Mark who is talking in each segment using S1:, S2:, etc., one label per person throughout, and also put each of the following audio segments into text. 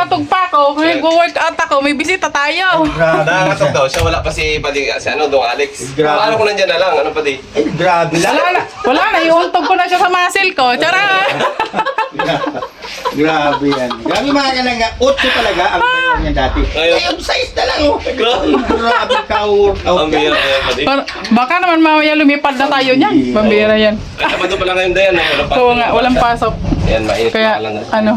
S1: nangangatog pa ako. May work out ako. May bisita tayo.
S2: Grabe.
S3: Nakakatog daw siya, wala pa si Padi, si ano, Dong Alex.
S2: Grabe.
S3: Paano ko nandyan na lang, ano Padi?
S2: Grabe.
S1: Wala na. Iuntog ko na siya sa muscle ko. Tara!
S2: Grabe yan. Grabe mga kalaga. 8 talaga ang tayo niya dati. Ngayon 6 na lang oh. Grabe ka-workout.
S3: Ang bihira yan, Padi.
S1: Baka naman mamaya lumipad na tayo niyan. Pambira yan.
S3: Ay, Sabado pa lang ngayon, Dayan.
S1: Oo nga, walang pasok.
S3: Yan, mainit
S1: Kaya,
S3: pa lang.
S1: ano.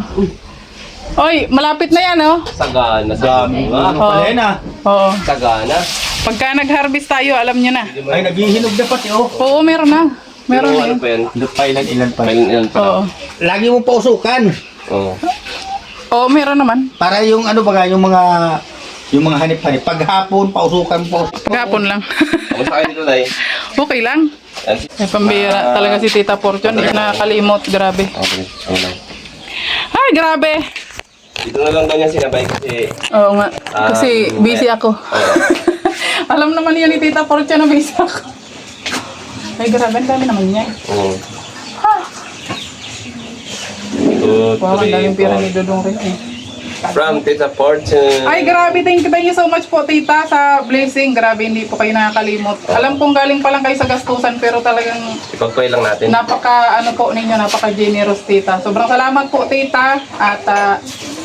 S1: Oy, malapit na yan, oh.
S3: Sagana.
S2: Dami. Ano
S1: Oo.
S2: pala yan ah.
S1: Oo.
S3: Sagana.
S1: Pagka nag-harvest tayo, alam nyo na.
S2: Ay, naghihinog na pati oh.
S1: Oo, meron na. Meron na
S3: Ano
S1: yun.
S3: pa yan?
S2: Pa ilan pa.
S3: Ilan pa lang.
S1: Oo.
S2: Lagi mong pausukan.
S3: Oo.
S1: Oo, meron naman.
S2: Para yung ano baga, yung mga hanip-hanip. Paghapon, pausukan po.
S1: Paghapon lang.
S3: Kamusta kayo dito, Day?
S1: Okay lang.
S3: Yan.
S1: May pambira talaga si Tita Fortune. Hindi nakakalimot. Grabe.
S3: Okay, ano lang.
S1: Ay, grabe.
S3: Dito na lang daw niya sinabay kasi...
S1: Oo nga. Kasi busy ako.
S3: Oo.
S1: Alam naman yun ni Tita Fortune na busy ako. Ay, grabe. Ang dami naman niya.
S3: Oo.
S1: Ha?
S3: 2,
S1: Wow, ang daming
S3: 3,
S1: pira ni
S3: 4.
S1: Dodong rin eh.
S3: From Tita Fortune.
S1: Ay, grabe. Thank you so much po, Tita, sa blessing. Grabe, hindi po kayo nakakalimot. Alam kong galing pa lang kayo sa gastusan, pero talagang
S3: Ipag-pray lang natin.
S1: napaka, ano po ninyo, napaka-generous, Tita. Sobrang salamat po, Tita. At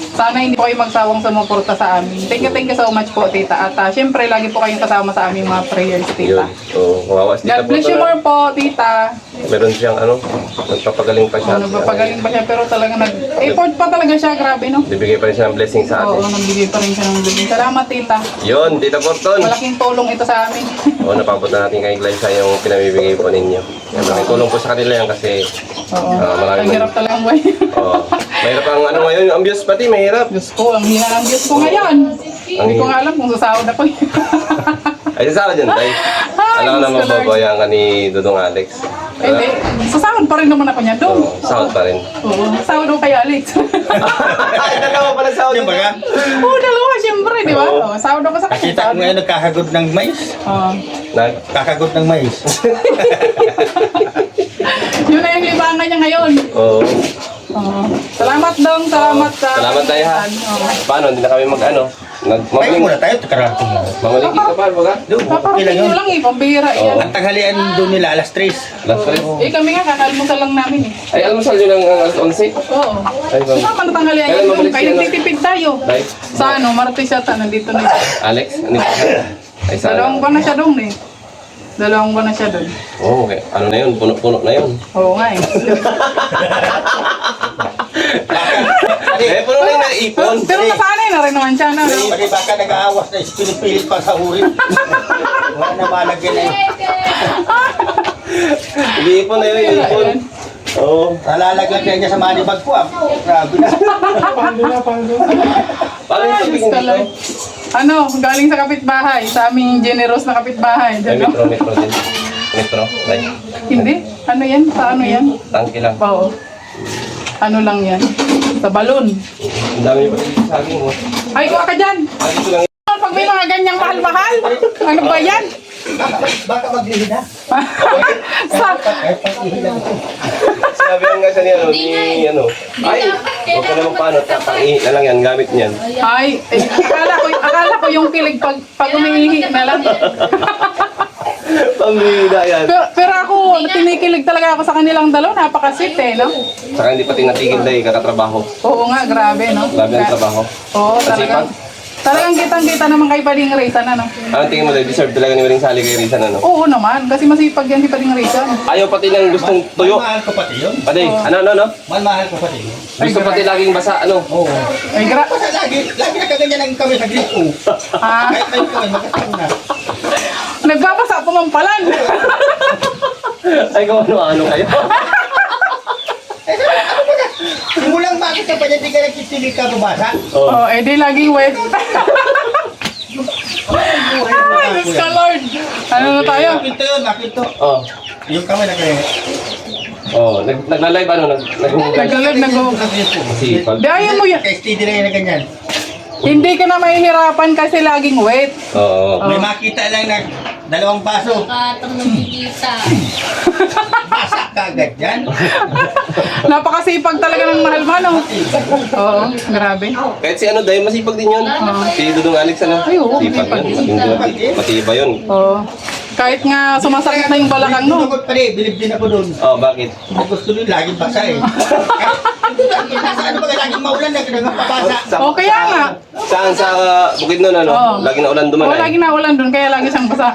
S1: sana hindi po kayo magsawang sumuporta sa amin. Thank you so much po, Tita. At syempre, lagi po kayong kasama sa aming mga prayers, Tita.
S3: Yun. Oo, kawawa si Tita
S1: God bless you
S3: Fortune.
S1: more po, Tita.
S3: Meron siyang ano, nagpapagaling pa siya.
S1: Nagpapagaling pa siya, pero talagang nag-effort pa talaga siya. Grabe, no?
S3: Bibigay pa rin siya ng blessing sa
S1: Oo,
S3: atin.
S1: nagbigay pa rin siya ng blessing. Salamat, Tita.
S3: Yun, Tita Fortune.
S1: Malaking tulong ito sa amin.
S3: Oo, napabot na natin kay Glyza yung pinamibigay po ninyo. Yan, malaking tulong po sa kanila yan kasi
S1: Oo.
S3: maraming-
S1: Ang hirap talagang buhay.
S3: Oo. Mahirap ang ano ngayon, yung ambience pati, mahirap.
S1: Diyos ko, ang hina ng Diyos ko ngayon. Hindi ko nga alam kung sasahod ako.
S3: Ay, sasama dyan, Tay.
S1: Ay,
S3: Alam ka
S1: Diyos
S3: naman
S1: ko, Lord.
S3: babayan ka ni Dudong Alex.
S1: Hindi, sasahod pa rin naman ako niya doon.
S3: Oo, sahod pa rin.
S1: Oo, sahod ako kay Alex.
S3: Ay, dalawa pala sahod
S2: Yan baga.
S1: Oo, dalawa, siyempre, di ba?
S3: Oo.
S1: Oo, sahod ako sa kanya.
S2: Nakita ko ngayon nagkakagod ng mais.
S1: Oo.
S2: Kakagod ng mais.
S1: Yun na yung libangan niya ngayon.
S3: Oo.
S1: Oo. Salamat dong, salamat sa...
S3: Salamat tayo ha.
S1: Oo.
S3: Paano, hindi na kami mag-ano?
S2: Tayo
S3: Mamaling,
S2: muna tayo, karating lang.
S3: mamaling ka pa, baga?
S2: Doon, okay lang
S1: Paparating
S2: yun.
S1: mo lang eh, pambira
S3: Oo.
S1: yan.
S2: Ang tanghalian doon nila, alas 3.
S3: Last trip.
S1: Eh kami nga, kakalmusan lang namin eh.
S3: Ay, almusal yun ang alas 11.
S1: Oo.
S3: Ay, ma'am.
S1: Saka natanghalian
S3: Kailan
S1: yun.
S3: mabalik
S1: Kaya
S3: siya, no?
S1: nagtitipid tayo.
S3: Tay,
S1: Sa ano, Martes yata, nandito na yun.
S3: Alex, ano yun? Ay, sana.
S1: Dalawang buwan na siya doon eh. Dalawang buwan na siya doon.
S3: Oo, okay. Ano na yun? Puno-puno na yun.
S1: Oo nga eh.
S3: Eh, puno na yun na ipon.
S1: Pero nasanay na rin naman siya na. No?
S2: Pati baka nag-aawas na pinipilit pa sa huri. Wala na malagyan na yun.
S3: Ipon na yun, ipon. Oo.
S2: Nalalaglag niya sa money bag ko ah. Grabe na.
S3: Paano yung
S1: Ay,
S3: tubig
S1: Diyos ka,
S3: dito?
S1: Lord. Ano, galing sa kapitbahay, sa aming generous na kapitbahay.
S3: Ay,
S1: Diyan, no?
S3: metro din. Metro, like,
S1: Hindi? Ano yan? Sa ano yan?
S3: tangki lang.
S1: Oo. Ano lang yan? Sa balon.
S3: Ang dami pa dito sa akin mo.
S1: Ay, kuha ka dyan!
S3: Ah, dito lang.
S1: Pag may mga ganyang mahal-mahal, ano ba yan?
S2: Baka maglihid na.
S1: sa,
S2: Kahit pag-ihid na.
S3: Sabi nga sa niya, ni ano, ay, huwag ka naman paano, tapang-ihit na lang yan, gamit niyan.
S1: ay, akala ko yung kilig pag umiihi na lang.
S3: Pambida yan.
S1: Pero ako, tinikilig talaga ako sa kanilang dalaw. Napaka-sweet eh, no?
S3: Saka hindi pati natigil dahil kakatrabaho.
S1: Oo nga, grabe, no?
S3: Grabe ang trabaho.
S1: Oo, talagang. Talagang kitang-kita naman kay Pading Rizan, ano?
S3: Anong tingin mo dahil deserve talaga ni Maring Sally kay Rizan, ano?
S1: Oo naman, kasi masipag yan si Pading Rizan.
S3: Ayaw pati ng gustong tuyo.
S2: Mahal ko pati yun.
S3: Pati, ano?
S2: Mahal ko pati yun.
S3: Gusto pati laging basa, ano?
S2: Oo.
S1: Ay,
S2: Basta lagi na kaganyan ang kami sa gripo.
S1: Ah,
S2: Kahit tayo kami, magkasama na.
S1: nagbabasa pumampalan.
S3: Ay, kung ano kayo.
S2: Simulang bakit ka pa niya, di ka nagkitilig ka babasa?
S1: Oo, eh di laging wet. Ay, Diyos ka, Lord. Ano na tayo?
S2: Bakit yun, bakit to?
S3: Oh.
S2: Yung kami
S3: Oh, nagla-live ano, nag-live.
S1: Nag-live, nag-go.
S3: Sipag.
S1: Di ayaw mo yan.
S2: Kay steady lang yan na ganyan.
S1: Hindi ka na mahihirapan kasi laging wet.
S3: Oo.
S2: May makita lang na 2 baso.
S4: Katang nakikita.
S2: Basa ka agad yan.
S1: Napakasipag talaga ng mahal mo, no? Oo, grabe.
S3: Kahit si ano, dahil masipag din yun. Si Dudong Alex, ano?
S1: Ay, oo,
S3: Sipag yun. Matibay yun.
S1: Oo. Kahit nga sumasakit na yung balakang, no?
S2: Tungkol pa rin, bilib din ako doon.
S3: Oh, bakit?
S2: Gusto nyo laging basa eh. Nasa ano ba laging maulan na nagpapasa.
S1: O, kaya nga.
S3: Saan sa bukid nun, ano?
S1: Oo.
S3: Lagi na ulan
S1: O,
S3: duman
S1: lagi na ulan dun, kaya lagi siyang basa.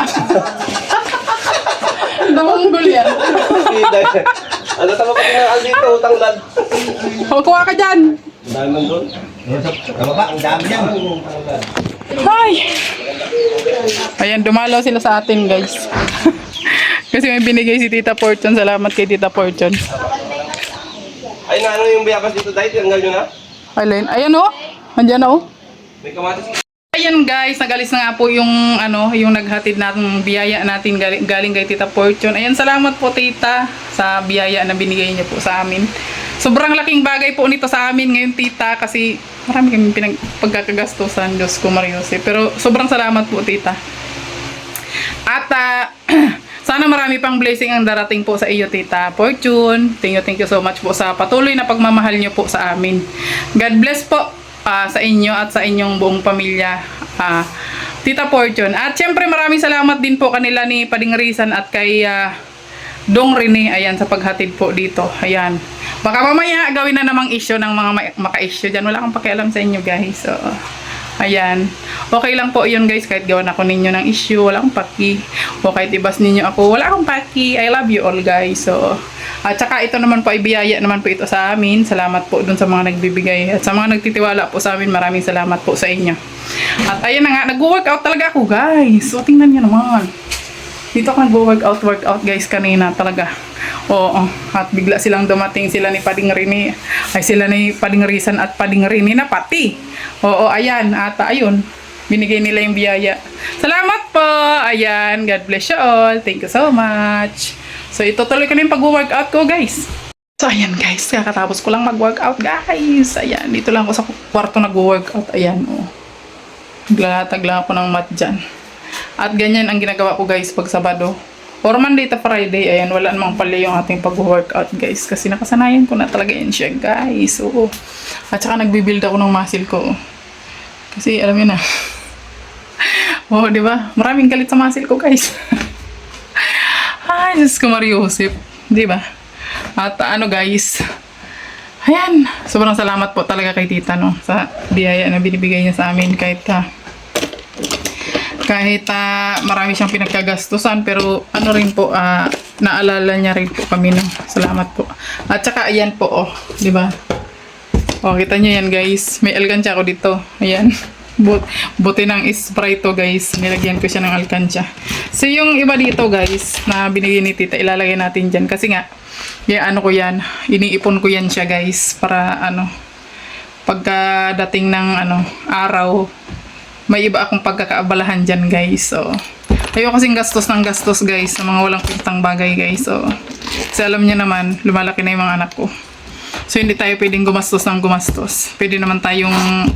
S1: Damanggol yan.
S3: Ano tama pa din ang dito, utang lad.
S1: O, kuha ka dyan.
S3: Dahil man doon.
S2: Sa baba, ang dami yan.
S1: Ay! Ayan, dumalaw sila sa atin, guys. Kasi may binigay si Tita Fortune. Salamat kay Tita Fortune.
S3: Ay, na ano yung bayabas dito, dahil tanggal nyo na?
S1: Alin? Ayan, o. Andiyan na, o.
S3: May kamatis.
S1: Ayan guys, nagalis na nga po yung yung naghatid natin biyaya natin galing kay Tita Fortune. Ayan, salamat po Tita sa biyaya na binigay niyo po sa amin. Sobrang laking bagay po nito sa amin ngayon Tita kasi marami kami pagkakagastusan, Diyos ko Mariose. Pero sobrang salamat po Tita. At sana marami pang blessing ang darating po sa iyo Tita Fortune. Thank you so much po sa patuloy na pagmamahal niyo po sa amin. God bless po sa inyo at sa inyong buong pamilya, Tita Fortune. At syempre maraming salamat din po kanila ni Pading Risan at kay Dong Rene, ayan, sa paghatid po dito. Ayan. Baka mamaya gawin na namang issue ng mga maka-issue dyan. Wala akong pakialam sa inyo guys. So, ayan. Okay lang po yun guys, kahit gawan ako ninyo ng issue, wala akong paki. O kahit ibas ninyo ako, wala akong paki. I love you all guys. So, at saka ito naman po ay biyaya naman po ito sa amin. Salamat po dun sa mga nagbibigay. At sa mga nagtitiwala po sa amin, maraming salamat po sa inyo. At ayan na nga, nag-workout talaga ako guys. So tingnan nyo naman. Dito ako nag-workout guys kanina talaga. Oo. At bigla silang dumating, sila ni Pading Rene. Ay sila ni Pading Risan at Pading Rene na pati. Oo, ayan. At ayun. Binigay nila yung biyaya. Salamat po. Ayan. God bless you all. Thank you so much. So, itutuloy ko na yung pag-workout ko, guys. So, ayan, guys. Kakatapos ko lang mag-workout, guys. Ayan. Dito lang ako sa kwarto nag-workout. Ayan, oh. Naglalatag lang ako ng mat dyan. At ganyan ang ginagawa ko, guys, pag Sabado. Or Monday to Friday. Ayan, wala namang pala yung ating pag-workout, guys. Kasi nakasanayan ko na talaga yan siya, guys. Oo. At saka nagbibuild ako ng muscle ko. Kasi, alam yun na. Oo, di ba? Maraming galit sa muscle ko, guys. Ay, Diyos ko Mariosip. Di ba? At ano guys, ayan, sobrang salamat po talaga kay Tita no, sa biyaya na binibigay niya sa amin kahit marami siyang pinagkagastusan pero ano rin po, naalala niya rin po kami no. Salamat po. At saka ayan po, oh, di ba? Oh, kita niyo yan guys. May alkansya ako dito. Ayan. Buti ng spray to guys, nilagyan ko siya ng alkansya. So yung iba dito guys na binigay ni Tita, ilalagay natin dyan kasi nga ano ko yan, iniipon ko yan siya guys para ano, pagkadating ng araw may iba akong pagkakaabalahan dyan guys. So ayoko kasing gastos ng gastos guys sa mga walang pintang bagay guys. So kasi alam niyo naman lumalaki na yung mga anak ko, so hindi tayo pwedeng gumastos ng gumastos. Pwede naman tayong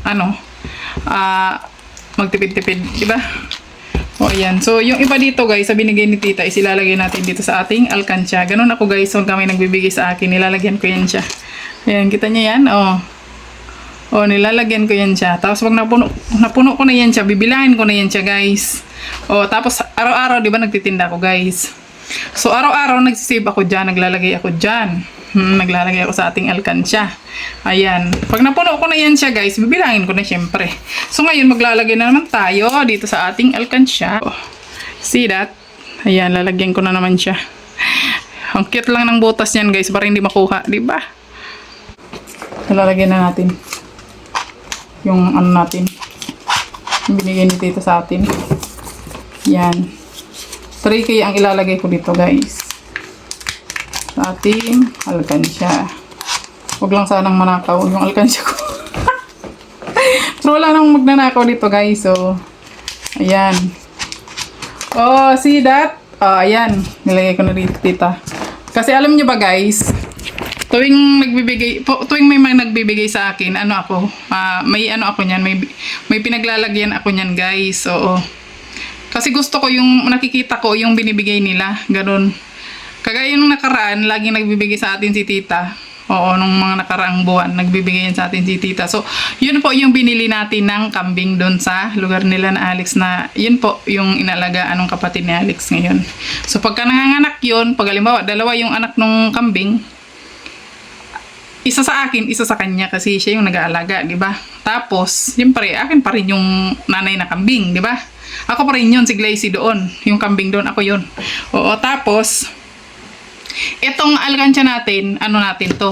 S1: magtipid-tipid, diba? O ayan. So yung iba dito guys, sa binigay ni Tita is ilalagay natin dito sa ating alkansya. Ganun ako guys, so kami nagbibigay sa akin, nilalagyan ko yan siya. Ayan, kita niyo yan? O nilalagyan ko yan siya. Tapos pag napuno ko na yan siya, bibilangin ko na yan siya guys. O tapos araw-araw, diba nagtitinda ako guys. So araw-araw nagsisave ako dyan, naglalagay ako dyan. Naglalagay ako sa ating alkansya. Ayan. Pag napuno ko na yan siya guys, bibilangin ko na syempre. So ngayon maglalagay na naman tayo dito sa ating alkansya. Oh, see that? Ayan, lalagyan ko na naman siya. Ang cute lang ng butas niyan guys para hindi makuha, di ba? Lalagyan na natin yung natin. Yung binigay ni Tita sa atin. Yan. 3K ang ilalagay ko dito guys. Sa ating alkansya. Huwag lang sanang manakaw yung alkansya ko. Pero wala nang magnanakaw dito guys. So, ayan. Oh, see that? Oh, ayan. Nilagay ko na dito, Tita. Kasi alam nyo ba guys, tuwing may mga nagbibigay sa akin, ano ako, may ano ako niyan, may pinaglalagyan ako niyan, guys. Oo. Kasi gusto ko yung nakikita ko yung binibigay nila, ganun. Kagaya nung nakaraan, laging nagbibigay sa atin si tita. Oo, nung mga nakaraang buwan, nagbibigay yan sa atin si tita. So, yun po yung binili natin ng kambing doon sa lugar nila na Alex na, yun po yung inalagaan ng kapatid ni Alex ngayon. So, pagka nanganganak yun, pag halimbawa, dalawa yung anak nung kambing, isa sa akin, isa sa kanya kasi siya yung nag-aalaga, di ba? Tapos, siyempre, akin pa rin yung nanay na kambing, di ba? Ako pa rin yun, si Glacy doon. Yung kambing doon, ako yun. Oo, tapos, itong alkansya natin, ano natin to,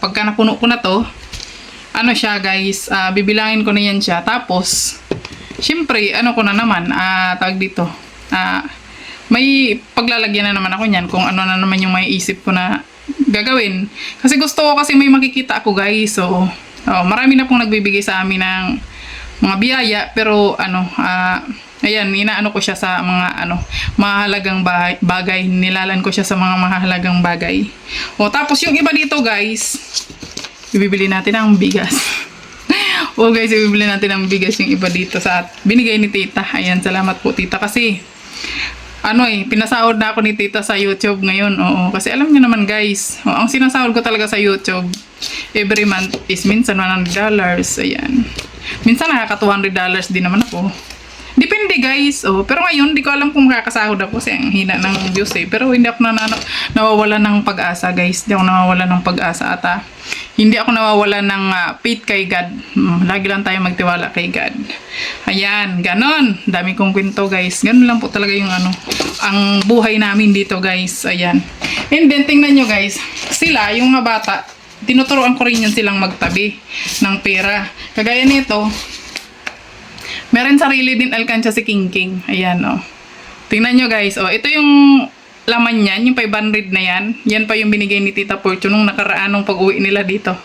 S1: pagka napuno ko na to, ano siya guys, bibilangin ko na yan siya. Tapos, syempre, ano ko na naman, tawag dito, may paglalagyan na naman ako niyan kung ano na naman yung may isip ko na gagawin. Kasi gusto ko kasi may makikita ako guys. So, marami na pong nagbibigay sa amin ng mga biyaya, pero ano, ayan, inaano ko siya sa mga mahalagang bagay. Nilalan ko siya sa mga mahalagang bagay. O, tapos yung iba dito guys, ibibili natin ng bigas. O guys, ibibili natin ng bigas yung iba dito sa binigay ni tita. Ayan, salamat po tita kasi pinasahod na ako ni tita sa YouTube ngayon. Oo, kasi alam niyo naman guys, ang sinasahod ko talaga sa YouTube every month is minsan $100. Ayan. Minsan nakaka $200 din naman ako. Depende guys. Pero ngayon, di ko alam kung makakasahod ako kasi ang hina ng views eh. Pero hindi ako nawawala ng pag-asa guys. Hindi ako nawawala ng pag-asa at hindi ako nawawala ng faith kay God. Lagi lang tayo magtiwala kay God. Ayan, ganon. Dami kong kwento guys. Ganon lang po talaga yung ang buhay namin dito guys. Ayan. And then, tingnan nyo guys. Sila, yung mga bata, tinuturuan ko rin yun silang magtabi ng pera. Kagaya nito, meron sarili din alkansya si King King. Ayan, tingnan nyo guys, ito yung laman niyan, yung 500 na yan. Yan pa yung binigay ni Tita Fortune nung nakaraan nung pag-uwi nila dito.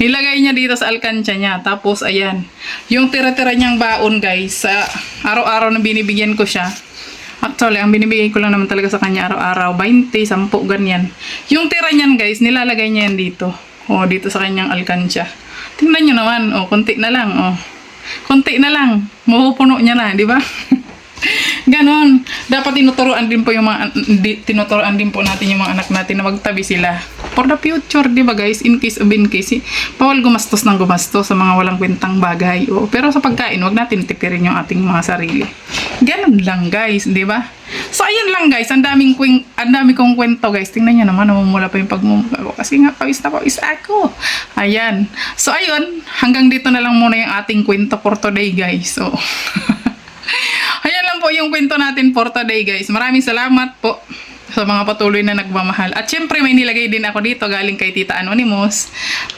S1: Nilagay niya dito sa alkansya niya. Tapos, ayan, yung tira-tira niyang baon guys, sa araw-araw na binibigyan ko siya. Actually, ang binibigay ko lang naman talaga sa kanya araw-araw, 20, 10, ganyan. Yung tira niyan guys, nilalagay niya yan dito. Dito sa kanyang alkansya. Tingnan nyo naman, konti na lang, konti na lang, mapupuno niya na, di ba? Ganon. Dapat tinuturuan din po natin yung mga anak natin na magtabi sila for the future, di ba guys? In case, bawal gumastos ng gumastos sa mga walang kwentang bagay. Pero sa pagkain, wag natin tipirin yung ating mga sarili. Ganon lang guys, di ba? So ayun lang guys, ang dami kong kwento guys. Tingnan niyo naman, namumula pa yung pagmumula ko kasi nga pawis na pawis ako. Ayan. So ayun, hanggang dito na lang muna yung ating kwento for today guys. So ayan lang po yung kwento natin for today guys. Maraming salamat po sa mga patuloy na nagmamahal. At syempre may nilagay din ako dito galing kay Tita Anonymous.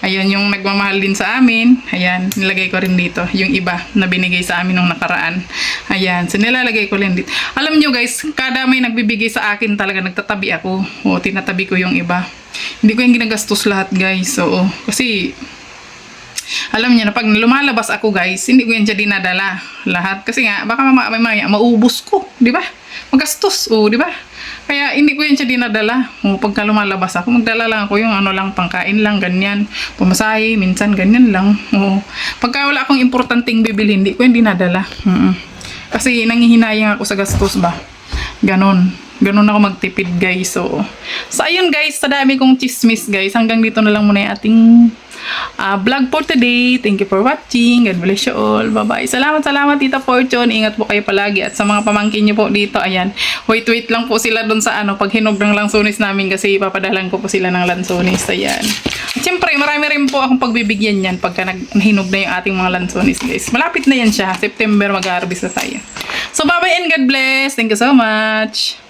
S1: Ayun yung nagmamahal din sa amin. Ayan, nilagay ko rin dito yung iba na binigay sa amin nung nakaraan. Ayan, so nilalagay ko rin dito. Alam nyo guys, kada may nagbibigay sa akin talaga nagtatabi ako. Tinatabi ko yung iba. Hindi ko yung ginagastos lahat guys. So, kasi alam niyo na pag lumalabas ako guys, hindi ko yan siya dinadala lahat. Kasi nga, baka maubos ko, di ba? Magastos, di ba? Kaya hindi ko yan siya dinadala. Pagka lumalabas ako, magdala lang ako yung lang, pangkain lang, ganyan. Pumasahe, minsan ganyan lang. Pagka wala akong importanteng bibili, hindi ko yan dinadala. Kasi nangihinayang ako sa gastos ba? Ganon ako magtipid guys. So ayun guys, sa dami kong chismis guys, hanggang dito na lang muna yung ating vlog for today. Thank you for watching. God bless you all. Bye-bye. Salamat Tita Fortune. Ingat po kayo palagi. At sa mga pamangkin nyo po dito, ayan, wait lang po sila dun sa pag hinog ng lansones namin kasi papadalan ko po sila ng lansones. Ayan. At syempre, marami rin po akong pagbibigyan yan pagka nahinog na yung ating mga lansones guys. Malapit na yan siya. September mag-harvest na tayo. So bye-bye and God bless. Thank you so much.